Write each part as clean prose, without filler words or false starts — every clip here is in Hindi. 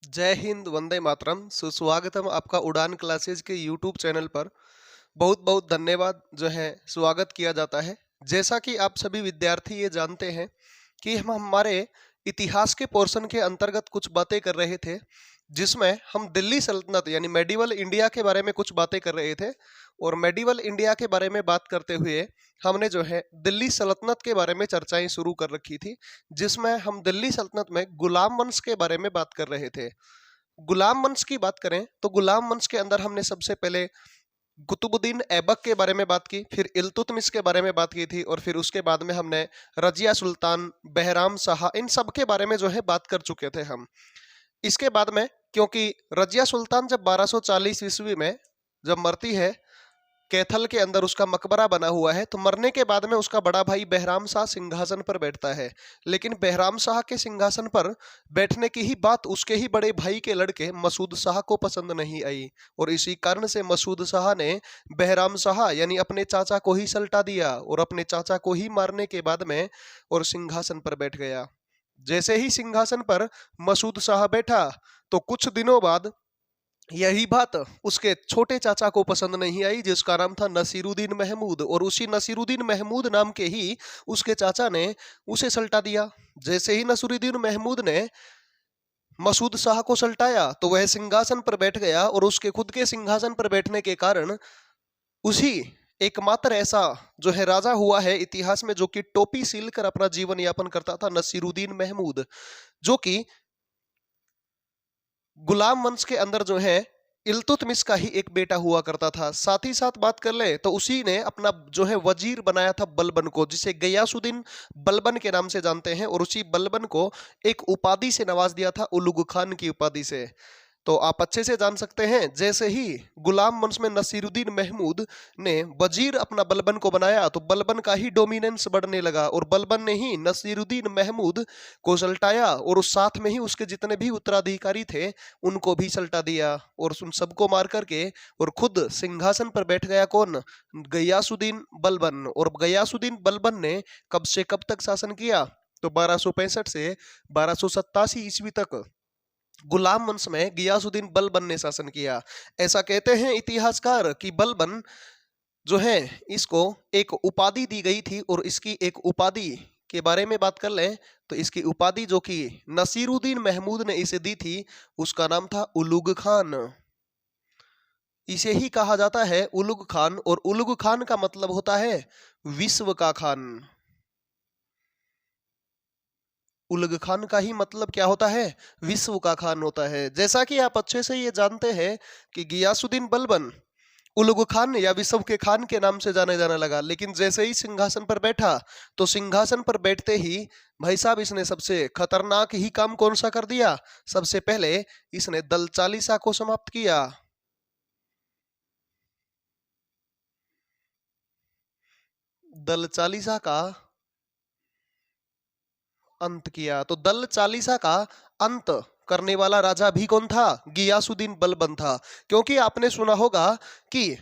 जय हिंद, वंदे मातरम। सुस्वागतम आपका उड़ान क्लासेज के यूट्यूब चैनल पर। बहुत बहुत धन्यवाद जो है स्वागत किया जाता है। जैसा कि आप सभी विद्यार्थी ये जानते हैं कि हम हमारे इतिहास के पोर्शन के अंतर्गत कुछ बातें कर रहे थे, जिसमें हम दिल्ली सल्तनत यानी मेडिवल इंडिया के बारे में कुछ बातें कर रहे थे। और मेडिवल इंडिया के बारे में बात करते हुए हमने जो है दिल्ली सल्तनत के बारे में चर्चाएं शुरू कर रखी थी, जिसमें हम दिल्ली सल्तनत में गुलाम वंश के बारे में बात कर रहे थे। गुलाम वंश की बात करें तो गुलाम वंश के अंदर हमने सबसे पहले कुतुबुद्दीन ऐबक के बारे में बात की, फिर इल्तुतमिश के बारे में बात की थी, और फिर उसके बाद में हमने रजिया सुल्तान, बहराम शाह, इन सब के बारे में जो है बात कर चुके थे हम। इसके बाद में क्योंकि रजिया सुल्तान जब 1240 ईस्वी में जब मरती है, कैथल के अंदर उसका मकबरा बना हुआ है, तो मरने के बाद में उसका बड़ा भाई बहराम शाह सिंहासन पर बैठता है। लेकिन बहराम शाह के सिंहासन पर बैठने की ही बात उसके ही बड़े भाई के लड़के मसूद शाह को पसंद नहीं आई, और इसी कारण से मसूद शाह ने बहराम शाह यानी अपने चाचा को ही सल्टा दिया और अपने चाचा को ही मारने के बाद में और सिंहासन पर बैठ गया। जैसे ही सिंहासन पर मसूद शाह बैठा, तो कुछ दिनों बाद यही बात उसके छोटे चाचा को पसंद नहीं आई, जिसका नाम था नसीरुद्दीन महमूद, और उसी नसीरुद्दीन महमूद नाम के ही उसके चाचा ने उसे सल्टा दिया। जैसे ही नसीरुद्दीन महमूद ने मसूद शाह को सल्टाया, तो वह सिंहासन पर बैठ गया, और उसके खुद के सिंहासन पर बैठने के कारण उसी एकमात्र ऐसा जो है राजा हुआ है इतिहास में जो कि टोपी सील कर अपना जीवन यापन करता था, नसीरुद्दीन महमूद, जो कि गुलाम वंश के अंदर जो है इल्तुतमिश का ही एक बेटा हुआ करता था। साथ ही साथ बात कर ले तो उसी ने अपना जो है वजीर बनाया था बलबन को, जिसे गयासुद्दीन बलबन के नाम से जानते हैं, और उसी बलबन को एक उपाधि से नवाज दिया था, उलुग खान की उपाधि से। तो आप अच्छे से जान सकते हैं, जैसे ही गुलाम वंश में नसीरुद्दीन महमूद ने वजीर अपना बलबन को बनाया, तो बलबन का ही डोमिनेंस बढ़ने लगा, और बलबन ने ही नसीरुद्दीन महमूद को सल्टाया, और उस साथ में ही उसके जितने भी उत्तराधिकारी थे उनको भी सल्टा दिया, और उन सबको मार करके और खुद सिंहासन पर बैठ गया कौन? गयासुद्दीन बलबन। और गयासुद्दीन बलबन ने कब से कब तक शासन किया? तो 1265 से 1287 ईस्वी तक गुलाम वंश में गियासुद्दीन बलबन ने शासन किया। ऐसा कहते हैं इतिहासकार कि बलबन जो है इसको एक उपाधि दी गई थी, और इसकी एक उपाधि के बारे में बात कर लें तो इसकी उपाधि जो कि नसीरुद्दीन महमूद ने इसे दी थी, उसका नाम था उलुग खान। इसे ही कहा जाता है उलुग खान, और उलुग खान का मतलब होता है विश्व का खान। उलग खान का ही मतलब क्या होता है? विश्व का खान होता है। जैसा कि आप अच्छे से ये जानते हैं कि गियासुद्दीन बलबन उलग खान या विश्व के खान के नाम से जाने जाने लगा, लेकिन जैसे ही सिंहासन पर बैठा, तो सिंहासन पर बैठते ही भाई साहब इसने सबसे खतरनाक ही काम कौन सा कर दिया? सबसे पहले इसने दल चालीसा को समाप्त किया। दल चालीसा का अंत किया। तो दल चालीसा का अंत करने वाला राजा भी कौन था? गियासुद्दीन बलबन था। क्योंकि आपने सुना होगा कि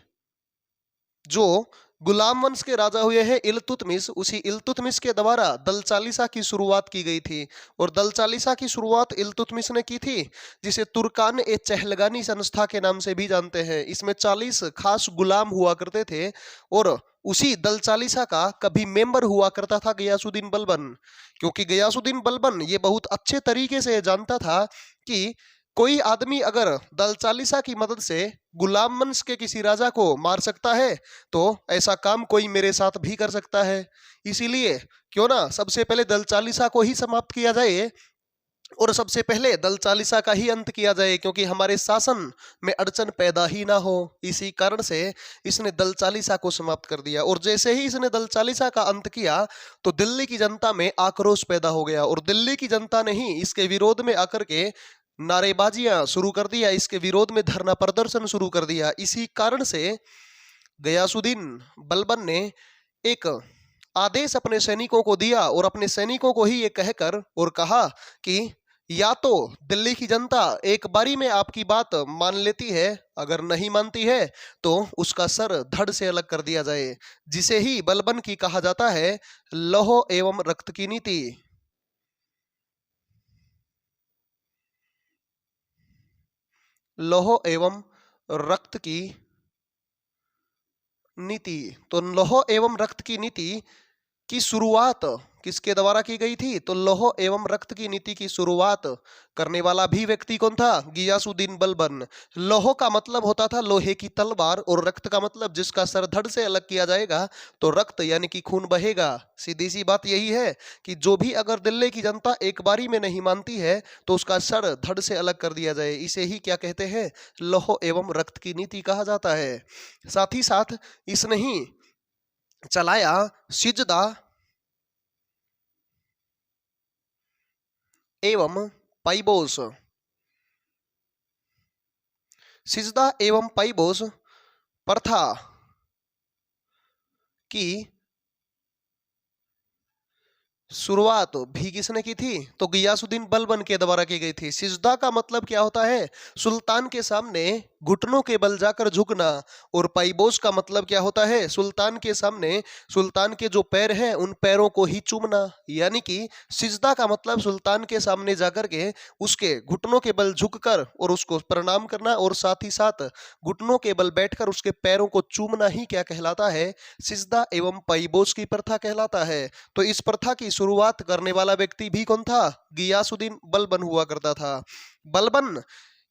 जो गुलाम वंश के राजा हुए हैं इल्तुतमिश, उसी इल्तुतमिश के द्वारा दल चालीसा की शुरुआत की गई थी। और दल चालीसा की शुरुआत इल्तुतमिश ने की थी, जिसे तुर्कान ए चहलगानी संस्था के नाम से भी जानते हैं। इसमें 40 खास गुलाम हुआ करते थे, और उसी दल चालीसा का कभी मेंबर हुआ करता था गयासुद्दीन बलबन। क्योंकि गयासुद्दीन बलबन ये बहुत अच्छे तरीके से जानता था कि कोई आदमी अगर दल चालीसा की मदद से गुलाम वंश के किसी राजा को मार सकता है, तो ऐसा काम कोई मेरे साथ भी कर सकता है। इसीलिए क्यों ना सबसे पहले दल चालीसा को ही समाप्त किया जाए, और सबसे पहले दल चालीसा का ही अंत किया जाए, क्योंकि हमारे शासन में अड़चन पैदा ही ना हो। इसी कारण से इसने दल चालीसा को समाप्त कर दिया। और जैसे ही इसने दल चालीसा का अंत किया, तो दिल्ली की जनता में आक्रोश पैदा हो गया, और दिल्ली की जनता ने ही इसके विरोध में आकर के नारेबाजियां शुरू कर दिया, इसके विरोध में धरना प्रदर्शन शुरू कर दिया। इसी कारण से गयासुद्दीन बलबन ने एक आदेश अपने सैनिकों को दिया, और अपने सैनिकों को ही ये कहकर और कहा कि या तो दिल्ली की जनता एक बारी में आपकी बात मान लेती है, अगर नहीं मानती है तो उसका सर धड़ से अलग कर दिया जाए, जिसे ही बलबन की कहा जाता है लौह एवं रक्त की नीति। लौह एवं रक्त की नीति। तो लौह एवं रक्त की नीति की शुरुआत किसके द्वारा की गई थी? तो लौह एवं रक्त की नीति की शुरुआत करने वाला भी व्यक्ति कौन था? गियासुद्दीन बलबन। लौह का मतलब होता था लोहे की तलवार, और रक्त का मतलब जिसका सर धड़ से अलग किया जाएगा तो रक्त यानी कि खून बहेगा। सीधी सी बात यही है कि जो भी अगर दिल्ली की जनता एक बारी में नहीं मानती है तो उसका सर धड़ से अलग कर दिया जाए, इसे ही क्या कहते हैं? लौह एवं रक्त की नीति कहा जाता है। साथ ही साथ इसने ही चलाया सिजदा एवं पाइबोस। सिजदा एवं पाइबोस प्रथा की शुरुआत भी किसने की थी? तो गियासुद्दीन बलबन के द्वारा की गई थी। सिजदा का मतलब क्या होता है? सुल्तान के सामने घुटनों के बल जाकर झुकना। और पाइबोस का मतलब क्या होता है? सुल्तान के सामने सुल्तान के जो पैर हैं उन पैरों को ही चूमना। यानी कि सिजदा का मतलब सुल्तान के सामने जाकर के उसके घुटनों के बल झुककर और उसको प्रणाम करना, और साथ ही साथ घुटनों के बल बैठकर उसके पैरों को चूमना ही क्या कहलाता है? सिजदा एवं पाइबोस की प्रथा कहलाता है। तो इस प्रथा की शुरुआत करने वाला व्यक्ति भी कौन था? गियासुद्दीन बलबन हुआ करता था। बलबन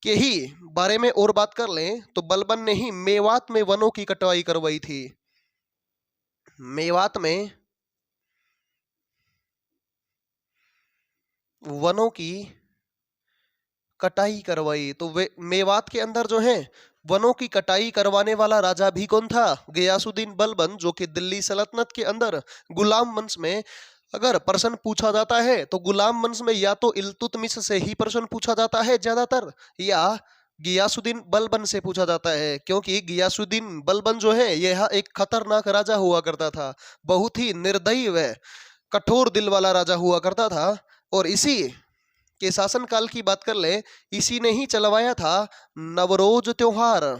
के ही बारे में और बात कर लें तो बलबन ने ही मेवात में वनों की कटाई करवाई थी। मेवात में वनों की कटाई करवाई। तो वे मेवात के अंदर जो है वनों की कटाई करवाने वाला राजा भी कौन था? गियासुद्दीन बलबन, जो कि दिल्ली सल्तनत के अंदर गुलाम वंश में अगर प्रश्न पूछा जाता है तो गुलाम वंश में या तो इल्तुतमिश से ही प्रश्न पूछा जाता है ज्यादातर, या गियासुद्दीन बलबन से पूछा जाता है। क्योंकि गियासुद्दीन बलबन जो है यह एक खतरनाक राजा हुआ करता था, बहुत ही निर्दयी व कठोर दिल वाला राजा हुआ करता था। और इसी के शासनकाल की बात कर ले, इसी ने ही चलवाया था नवरोज त्योहार।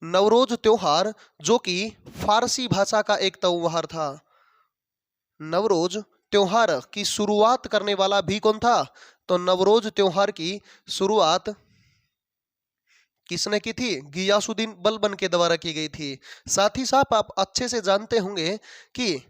नवरोज त्योहार जो कि फारसी भाषा का एक त्योहार था। नवरोज त्योहार की शुरुआत करने वाला भी कौन था? तो नवरोज त्योहार की शुरुआत किसने की थी? गियासुद्दीन बलबन के द्वारा की गई थी। साथ ही साथ आप अच्छे से जानते होंगे कि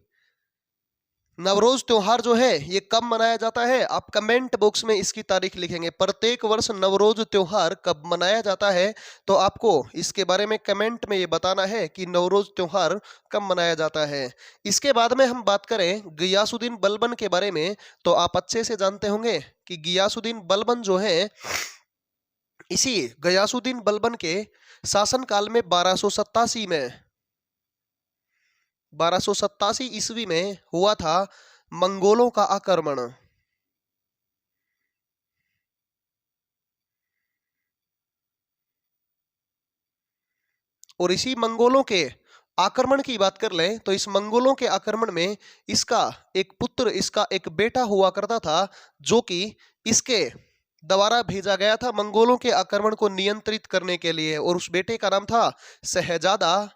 नवरोज त्योहार जो है ये कब मनाया जाता है? आप कमेंट बॉक्स में इसकी तारीख लिखेंगे। प्रत्येक वर्ष नवरोज त्योहार कब मनाया जाता है तो आपको इसके बारे में कमेंट में ये बताना है कि नवरोज त्योहार कब मनाया जाता है। इसके बाद में हम बात करें गियासुद्दीन बलबन के बारे में, तो आप अच्छे से जानते होंगे कि गियासुद्दीन बलबन जो है इसी गियासुद्दीन बलबन के शासनकाल में 1287 ईस्वी में हुआ था मंगोलों का आक्रमण। और इसी मंगोलों के आक्रमण की बात कर लें तो इस मंगोलों के आक्रमण में इसका एक पुत्र, इसका एक बेटा हुआ करता था, जो कि इसके द्वारा भेजा गया था मंगोलों के आक्रमण को नियंत्रित करने के लिए। और उस बेटे का नाम था शहजादा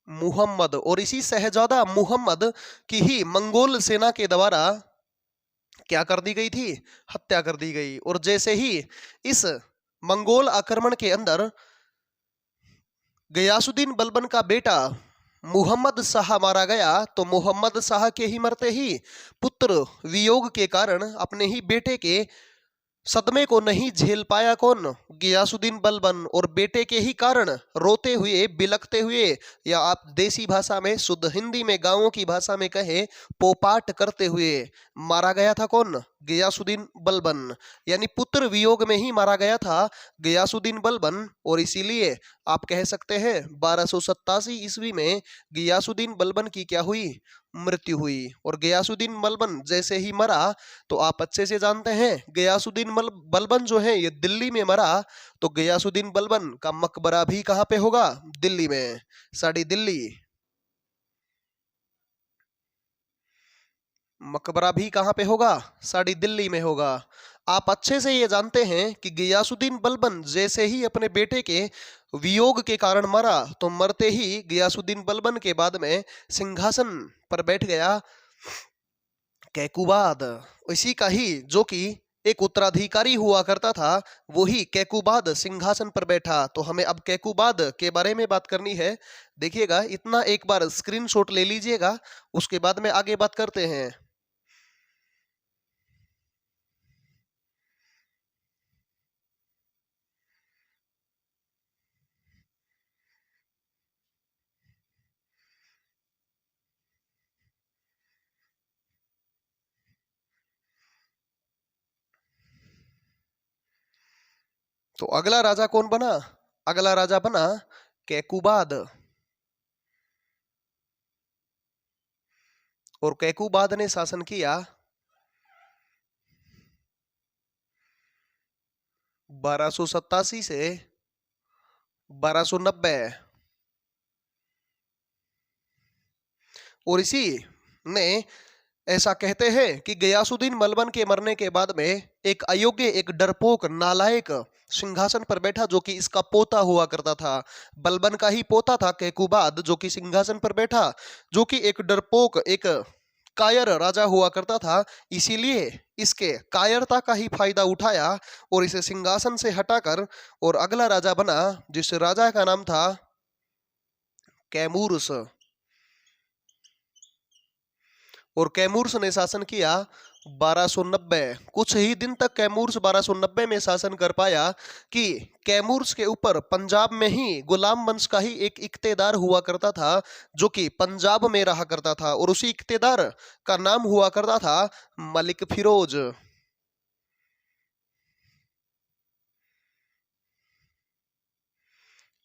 मुहम्मद। और इसी शहजादा मुहम्मद की ही मंगोल सेना के द्वारा क्या कर दी गई थी? हत्या कर दी गई। और जैसे ही इस मंगोल आक्रमण के अंदर गयासुद्दीन बलबन का बेटा मुहम्मद शाह मारा गया, तो मुहम्मद शाह के ही मरते ही पुत्र वियोग के कारण अपने ही बेटे के सदमे को नहीं झेल पाया कौन? गियासुद्दीन बलबन। और बेटे के ही कारण रोते हुए, बिलखते हुए, या आप देसी भाषा में, शुद्ध हिंदी में, गांवों की भाषा में कहे, पोपाट करते हुए मारा गया था कौन? गियासुद्दीन बलबन। यानी पुत्र वियोग में ही मारा गया था गियासुद्दीन बलबन। और इसीलिए आप कह सकते हैं 1287 ईस्वी में गियासुद्दीन बलबन की क्या हुई? मृत्यु हुई। और गियासुद्दीन बलबन जैसे ही मरा तो आप अच्छे से जानते हैं गियासुद्दीन बलबन जो है ये दिल्ली में मरा, तो गियासुद्दीन बलबन का मकबरा भी कहाँ पे होगा? दिल्ली में, साड़ी दिल्ली। मकबरा भी कहाँ पे होगा? साड़ी दिल्ली में होगा। आप अच्छे से ये जानते हैं कि गियासुद्दीन बलबन जैसे ही अपने बेटे के वियोग के कारण मरा, तो मरते ही गयासुद्दीन बलबन के बाद में सिंहासन पर बैठ गया कैकुबाद। इसी का ही जो कि एक उत्तराधिकारी हुआ करता था, वही कैकुबाद सिंहासन पर बैठा। तो हमें अब कैकुबाद के बारे में बात करनी है। देखिएगा, इतना एक बार स्क्रीनशॉट ले लीजिएगा, उसके बाद में आगे बात करते हैं। तो अगला राजा कौन बना? अगला राजा बना कैकुबाद। और कैकुबाद ने शासन किया 1287 से 1290। और इसी ने ऐसा कहते हैं कि गयासुद्दीन बलबन के मरने के बाद में एक अयोग्य, एक डरपोक, नालायक सिंहासन पर बैठा, जो कि इसका पोता हुआ करता था। बलबन का ही पोता था कैकुबाद, जो कि सिंहासन पर बैठा, जो कि एक डरपोक, एक कायर राजा हुआ करता था। इसीलिए इसके कायरता का ही फायदा उठाया और इसे सिंहासन से हटाकर और अगला राजा बना, जिस राजा का नाम था कैमूरस। और कैमूर्स ने शासन किया 1290। कुछ ही दिन तक कैमूर्स 1290 में शासन कर पाया कि कैमूर्स के ऊपर पंजाब में ही गुलाम वंश का ही एक इख्तेदार हुआ करता था, जो कि पंजाब में रहा करता था, और उसी इख्तेदार का नाम हुआ करता था मलिक फिरोज।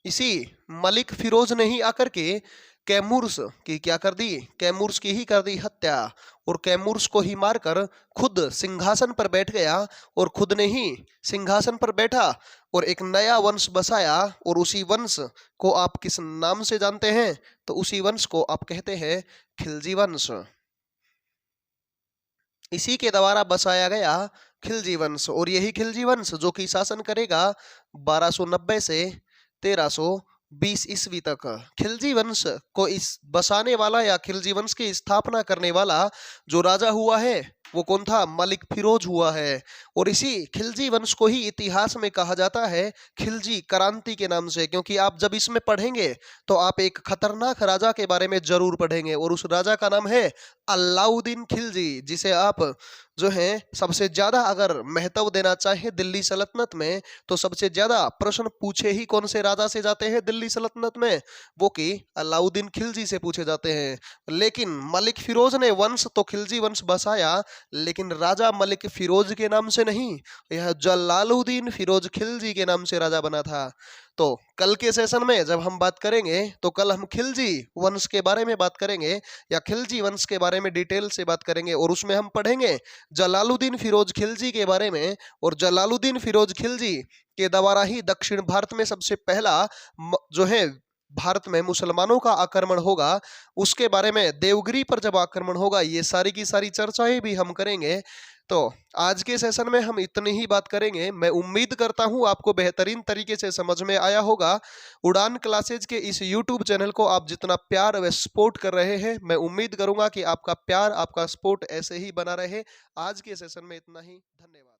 इसी मलिक फिरोज ने ही आकर के कैमूर्स की क्या कर दी? कैमूर्स की ही कर दी हत्या। और कैमूर्स को ही मारकर खुद सिंहासन पर बैठ गया और खुद ने ही सिंहासन पर बैठा और एक नया वंश बसाया। और उसी वंश को आप किस नाम से जानते हैं? तो उसी वंश को आप कहते हैं खिलजी वंश। इसी के द्वारा बसाया गया खिलजी वंश। और यही खिलजी वंश जो कि शासन करेगा 1290 से 1320 ईस्वी तक। खिलजी वंश को इस बसाने वाला या खिलजी वंश की स्थापना करने वाला जो राजा हुआ है, वो कौन था? मलिक फिरोज हुआ है। और इसी खिलजी वंश को ही इतिहास में कहा जाता है खिलजी क्रांति के नाम से, क्योंकि आप जब इसमें पढ़ेंगे तो आप एक खतरनाक राजा के बारे में जरूर पढ़ेंगे, और उस राजा का नाम है अलाउद्दीन खिलजी, जिसे आप जो है सबसे ज्यादा अगर महत्व देना चाहे दिल्ली सल्तनत में, तो सबसे ज्यादा प्रश्न पूछे ही कौन से राजा से जाते हैं दिल्ली सल्तनत में? वो कि अलाउद्दीन खिलजी से पूछे जाते हैं। लेकिन मलिक फिरोज ने वंश तो खिलजी वंश बसाया, लेकिन राजा मलिक फिरोज के नाम से नहीं, यह जलालुद्दीन फिरोज खिलजी के नाम से राजा बना था। तो कल के सेशन में जब हम बात करेंगे, तो कल हम खिलजी वंश के बारे में बात करेंगे, या खिलजी वंश के बारे में डिटेल से बात करेंगे, और उसमें हम पढ़ेंगे जलालुद्दीन फिरोज खिलजी के बारे में। और जलालुद्दीन फिरोज खिलजी के द्वारा ही दक्षिण भारत में सबसे पहला जो है भारत में मुसलमानों का आक्रमण होगा, उसके बारे में देवगिरी पर जब आक्रमण होगा, ये सारी की सारी चर्चाएं भी हम करेंगे। तो आज के सेशन में हम इतनी ही बात करेंगे। मैं उम्मीद करता हूं आपको बेहतरीन तरीके से समझ में आया होगा। उड़ान क्लासेज के इस यूट्यूब चैनल को आप जितना प्यार व सपोर्ट कर रहे हैं, मैं उम्मीद करूंगा कि आपका प्यार, आपका सपोर्ट ऐसे ही बना रहे। आज के सेशन में इतना ही। धन्यवाद।